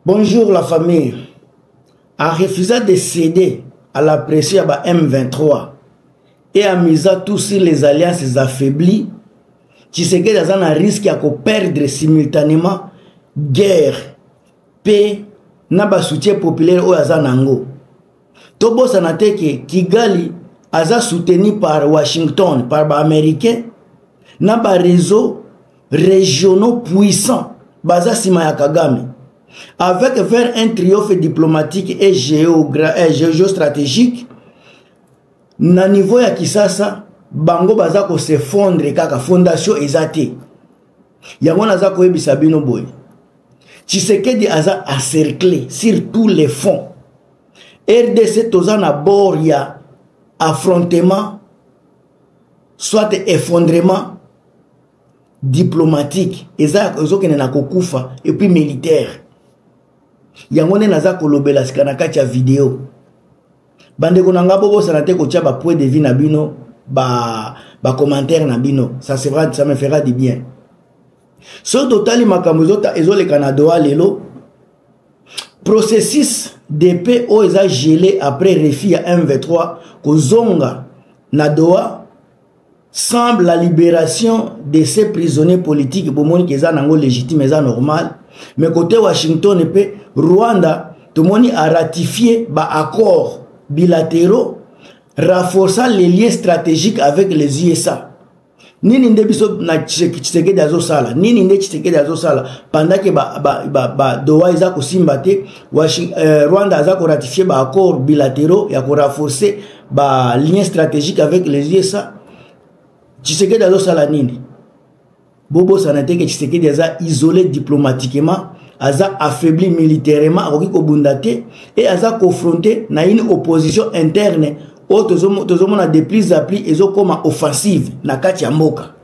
Bonjour la famille. En refusant de céder à la pression de M23 et en misant tous sur les alliances affaiblies, Tshisekedi a un risque de perdre simultanément guerre, paix, na soutien populaire au Azanango. Tobo sanate que Kigali a soutenu par Washington, par les Américains, na ba réseaux régionaux puissants, baza sima ya Kagame. Avec vers un triomphe diplomatique et géostratégique, na niveau ya Kisasa, bango baza ko s'effondrer kaka fondation ezate. Yango naza ko yebisa bino boy. Tshisekedi aza encerclé sur tous les fonds. RDC toza na bord ya affrontement, soit effondrement diplomatique, ezokene na kokufa et puis militaire. Yango ne naza kolobela sikana kati ya video. Bandeko nanga bobo sanate ko tia ba point de vue na bino, ba commentaire na bino. Ça me fera du bien. So totali makambo ezole Canada lelo. Processus de paix o eza gelé après refus à M23 ko zonga na Doha semble la libération de ces prisonniers politiques bomoni keza nango légitime eza normal. Mais côté Washington et puis Rwanda, tout le monde a ratifié des accords bilatéraux renforçant les liens stratégiques avec les USA. Nini nde biso na Tshisekedi azosala, nini nde Tshisekedi azosala pendant que Doha iza ko simbate, Rwanda aza ko ratifier des accords bilatéraux ya ko renforcer des liens stratégiques avec les USA. Tshisekedi azosala nini? Bobo sanate que Tshisekedi aza isolé diplomatiquement, aza affaibli militairement, et aza confronté na une opposition interne au tozomona de plus en plus ezo comme offensive na kati ya mboka.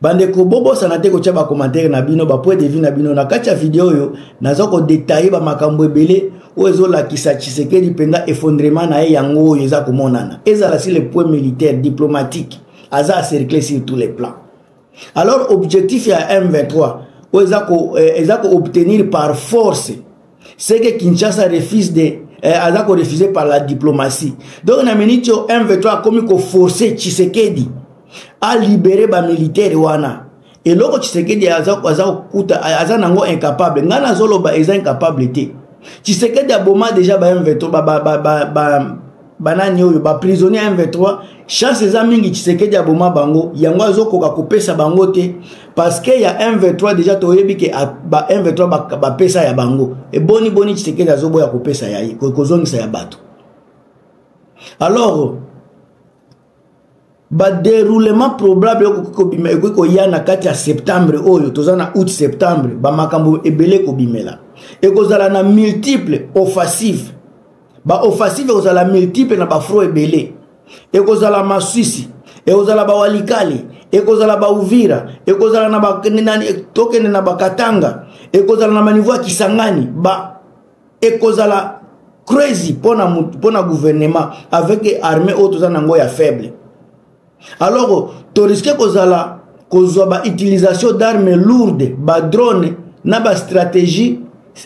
Bandeko bobo sanate ko tia ba commentaire na bino ba point de vue na bino na kati ya video yo naza ko détailler ba makambo ebele o ezo la kisa Tshisekedi penda effondrement na yango eza ko monana. Ezala si le point militaire diplomatique aza encerclé sur tous les plans. Alors, objectif à M23, ils ont obtenir par force ce que Kinshasa refuse refuser par la diplomatie. Donc, on a mené M23 comme il faut forcer Tshisekedi à libérer les militaires. Et là, Tshisekedi est incapable. Ngana Zolo est incapable. Tshisekedi a déjà M23, banani oyo ba prisonnier M23 chance za mingi Tshisekedi aboma bango yango azokoka kopesa bango te parce que ya M23 déjà toyebi ke ba M23 ba pesa ya bango e boni Tshisekedi azoboya kopesa ya kozongisa ya bato. Alors ba déroulement probable ko ya na kati ya septembre oyo tozana août septembre ba makambo ebele ko bimela e kozala na multiple offensive. Ba offensive ozala multiple na ba fro ebele. Ekozala Masisi, ekozala ba Walikale, ekozala ba Uvira, ekozala na ba tokene na ba Katanga, ekozala na maniveau ya Kisangani, ba ekozala crazy pona gouvernement avec armée auto nango ya faible. Alors to risque kozala ba utilisation d'armes lourdes, ba drone na ba stratégie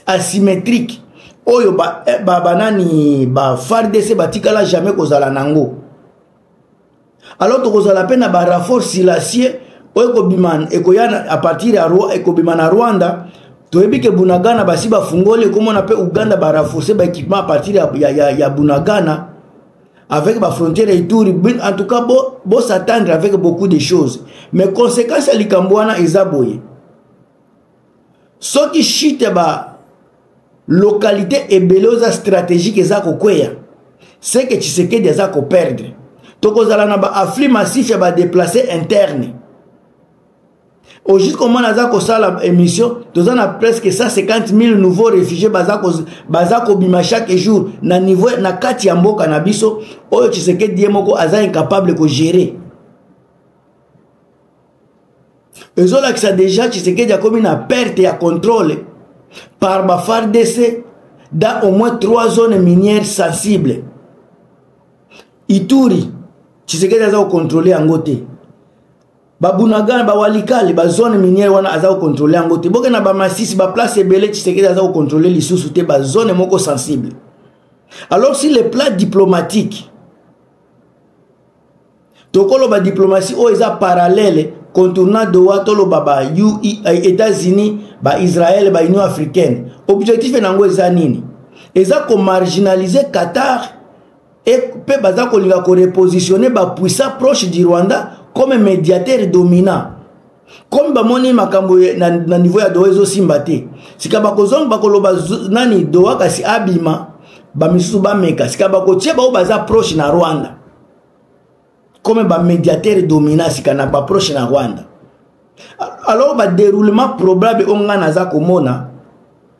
asymétrique. Oyo banani ba FARDC batikala jamais kozala nango. Alors to kozala pena ba renfort silencieux oyo ko bimana ekoyana à partir ya Rwanda to ebike Bunagana basi ba fungole comme on appelle Uganda ba renforcer ba équipement à partir ya Bunagana avec ba frontière Ituri. En tout cas bo s'attendre avec beaucoup de choses, mais conséquence ya likambwana ezaboye soki chite ba localité et beloza stratégique eza kokweya c'est que Tshisekedi eza ko perdre tokozala na ba afflux massif ya ba déplacer interne au jusqu'au moment naza ko sala émission tozana presque 150 000 nouveaux réfugiés baza ko bima chaque jour na niveau na kati ya mboka na biso oyo Tshisekedi yemoko aza incapable ko gérer. Ezola que ça déjà Tshisekedi a comme na perte ya contrôle par la FARDC dans au moins 3 zones minières sensibles. Ituri, Tshisekedi a contrôlé en côté. Babunagan, Bawalikali, ba zone minière wana aza contrôler en côté. Boke na ba Masisi, ba place ebele Tshisekedi aza contrôler les sous-souté ba zone moko sensible. Alors si les plans diplomatiques, tokolo ba diplomatie o eza parallèle contournant Doha tolo baba États-Unis, ba Israël, ba Union africaine. Objectif nango eza nini? Eza ko marginaliser Qatar et pe baza ko linga ko repositionner ba puissant proche du Rwanda comme médiateur dominant. Comme bamoni makambo na niveau ya Doha ezo simbate. Sika bakozong bakoloba nani Doha kasi abima ba misusu ba meka. Sika bakotie ba baza proche na Rwanda. Comme ba médiateur dominant sika na ba proche na Rwanda. Alors ba déroulement probable onga naza komona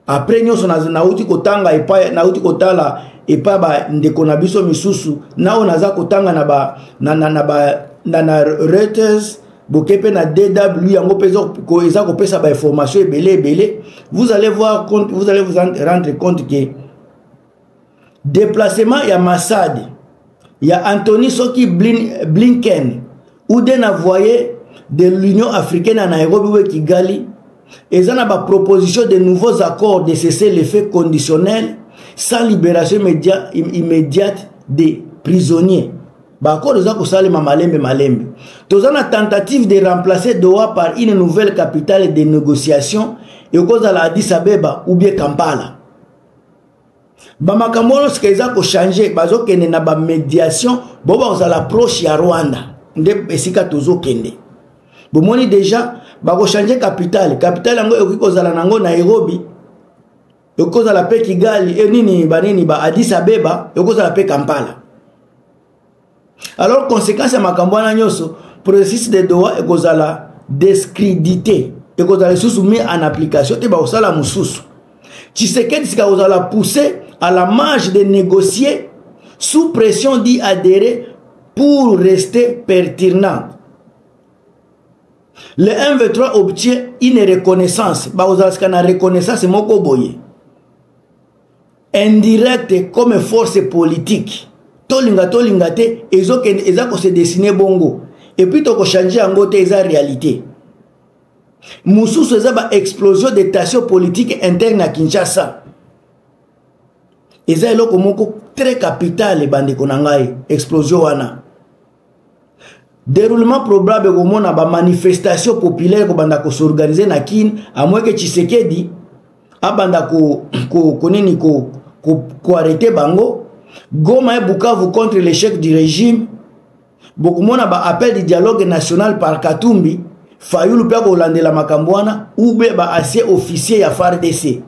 après nyoso na uti kotanga epa na uti kotala epa ba ndeko na biso misusu nao naza kotanga na ba na Reuters bokepe na DW yango pezo ko eza ko pesa ba information ebele vous allez voir compte, vous allez vous rendre compte que déplacement ya Massad ya Anthony Soki Blinken ou d'un envoyé de l'Union africaine à Nairobi ou Kigali et ça n'a pas proposition de nouveaux accords de cesser les faits conditionnels sans libération immédiate des prisonniers. Accord de ça malembe. Tous la tentative de remplacer Doha par une nouvelle capitale de négociation et au cause de la Addis Abeba ou bien Kampala. Bamakambo ce qu'ils ont changé bazo kende na ba médiation boba za l'approche ya Rwanda nde esika tozo kende. Bomoni déjà bako changer capitale yango ekiko zala nango Nairobi ekiko zala pe Kigali nini ba Addis Abeba ekiko zala pe Kampala. Alors conséquence ya makambo na nyoso processus de Doha ekiko zala discrédité ekiko zala soumis en application te ba osala mususu. Tshisekedi sika ozala pousser à la marge de négocier sous pression d'y adhérer pour rester pertinent. Le M23 obtient une reconnaissance, une reconnaissance indirecte comme force politique. Tolingate, ils ont se dessiner bongo. Et puis, ils ont changé en côté de réalité. Moussou, c'est une explosion des tensions politiques internes à Kinshasa. Eza eloko moko très capital bande konangai explosion wana déroulement probable ko mona ba manifestation populaire ko banda ko s'organiser na kin à moins que Tshisekedi abanda ko arrêter bango Goma et Bukavu contre l'échec du régime beaucoup mona ba appel du dialogue national par Katumbi Fayulu pe ko landela makambwana ou be ba ancien officier ya FARDC.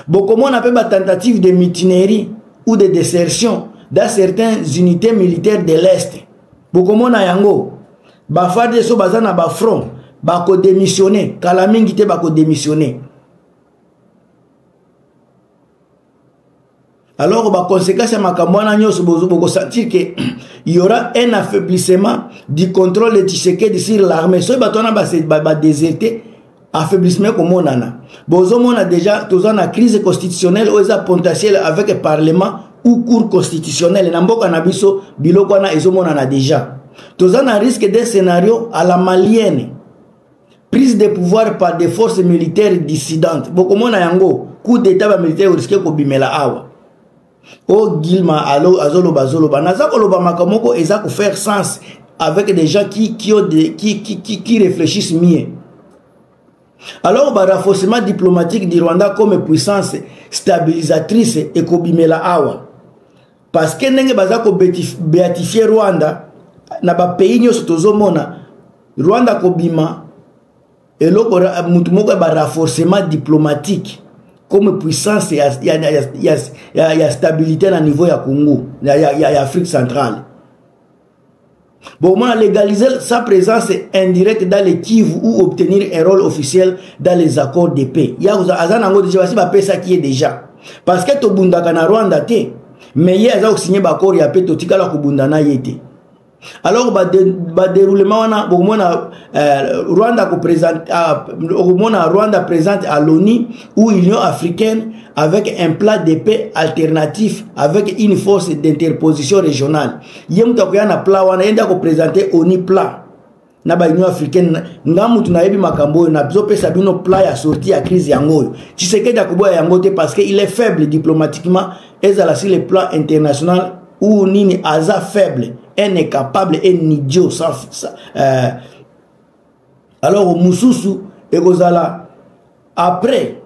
Beaucoup on appelle la tentative de mutinerie ou de désertion dans certaines unités militaires de l'Est. Beaucoup on a yango. Ba FARDC so bazana ba front, ba ko démissionner, kalamingi te ba ko démissionner. Alors ba conséquence ya makamwana nyoso boko sentir que il y aura un affaiblissement du contrôle de Tshisekedi sur l'armée. So batona ba déserter affaiblissement comme on a. Bozomo a déjà tous en crise constitutionnelle ou un potentiel avec le parlement ou cour constitutionnelle. Namboka nabiso biloko na ezomona na déjà. Tous en risque d'un scénario à la malienne. Prise de pouvoir par des forces militaires dissidentes. Bokomona yango coup d'état militaire risque ko bimela awa. O Gilma azolo bazolo banaza ko loba makamoko eza ko faire sens avec des gens qui réfléchissent mieux. Alors, le renforcement diplomatique du Rwanda comme puissance stabilisatrice et kobimela awa. Parce que nenge bazako béatifier Rwanda, na ba pays nyoso tozomona Rwanda kobima et loko mutumoko ba renforcement diplomatique comme puissance ya stabilité na niveau ya Congo, ya Afrique centrale. Bon, on a légalisé sa présence indirecte dans les Kivu ou obtenir un rôle officiel dans les accords de paix. Il y a déjà ça qui est déjà. Parce que to bundaka na Rwanda te, mais il y a signé l'accord ya paix to tikala ko bundana yete. Alors ba déroulement Rwanda présente à l'ONU ou Union africaine avec un plan de paix alternatif avec une force d'interposition régionale. Yem takoya na plan wana yenda ko présenter ONU plan na ba Union africaine ngamu tunayebi makambo na biso pesa bino plan ya sortie ya crise yango Tshisekedi akoboya yango te parce que il est faible diplomatiquement ezala sur le plan international ou nini aza faible incapable et idiot alors mususu ekozala après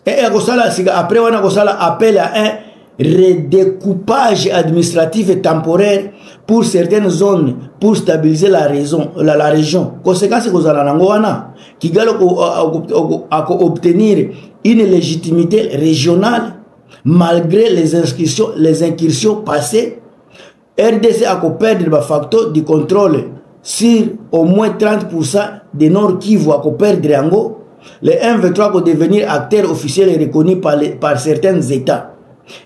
après on a appel à un redécoupage administratif et temporaire pour certaines zones pour stabiliser la région. Conséquence kozala nango wana Kigali ko obtenir une légitimité régionale malgré les incursions passées. RDC a perdre le facteur du contrôle sur au moins 30% de Nord Kivu a perdre yango. Le M23 peut devenir acteur officiel et reconnu par certains États.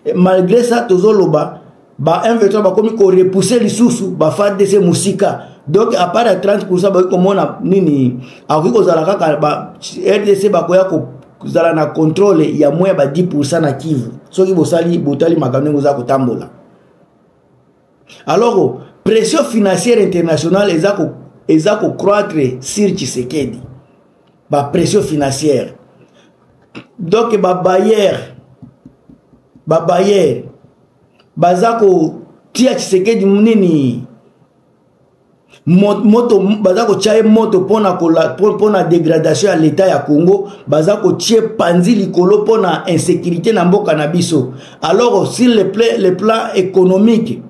Et malgré ça, Tozoloba, M23 va comme repousser les sous, va faire de ces musika. Donc, à part 30%, comme on a nini, à RDC va koya na contrôle, il y a moins de 10% na Kivu. Ce qui botali makamne goza kotambola. Alors, pression financière internationale ezako croître sur Tshisekedi. Ba pression financière. Donc ba Bayer bazako tia Tshisekedi munini moto bazako chaye moto pona dégradation à l'état ya Congo bazako tie panzi likolo pona insécurité na mboka na biso. Alors sur le plan économique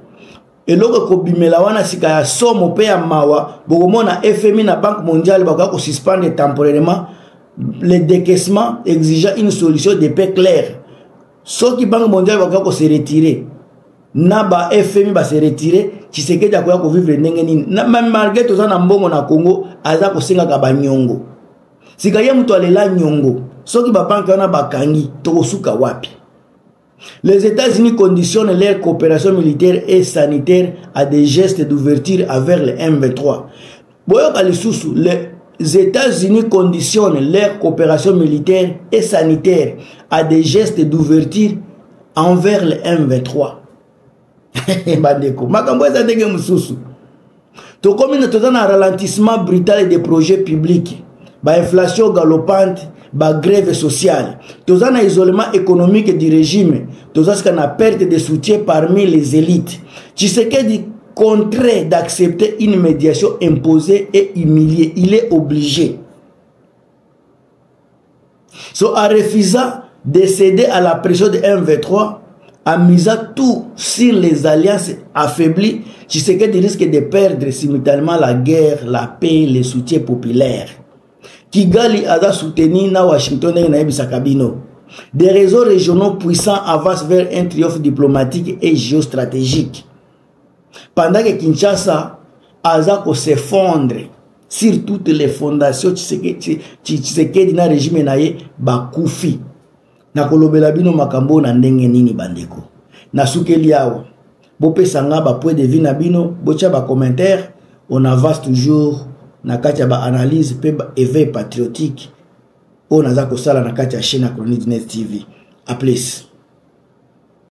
eloko ko bimela wana sika ya somo pe ya mawa bokomona FMI na Banque mondiale bakako suspendre temporairement le décaissement exigeant une solution de paix claire. Ceux qui Banque mondiale bakako se retirer na ba FMI ba se retirer Tshisekedi akoya ko vivre ndenge nini même malgré toza na mbongo na Congo aza ko senga ka banyongo sika ye muto alela nyongo soki ba banque wana bakangi tokosuka wapi. Les États-Unis conditionnent leur coopération militaire et sanitaire à des gestes d'ouverture envers le M23. Les États-Unis conditionnent leur coopération militaire et sanitaire à des gestes d'ouverture envers le M23. Bandeko, makambo eza ndenge mususu. To komina tozana ralentissement brutal des projets publics, ba inflation galopante, ba grève sociale, tozana isolement économique du régime, tozana perte de soutien parmi les élites. Tshisekedi contraint d'accepter une médiation imposée et humiliée, il est obligé. So en refusant de céder à la pression de M23, en misant tout sur les alliances affaiblies, Tshisekedi risque de perdre simultanément la guerre, la paix, le soutien populaire. Kigali a soutenu na Washington et na Ebisakabino. Des réseaux régionaux puissants avancent vers un triomphe diplomatique et géostratégique. Pendant que Kinshasa a s'effondre sur toutes les fondations Tshisekedi na régime naye bakufi. Na kolobela bino makambo na ndenge nini bandeko. Na sukeli awa. Bope sanga ba point de vue na bino, bocha ba commentaire, on avance toujours na kati ya ba analyse pe ba éveil patriotique. On aza kosala na kati ya chaîne Chronique Net TV. A plus.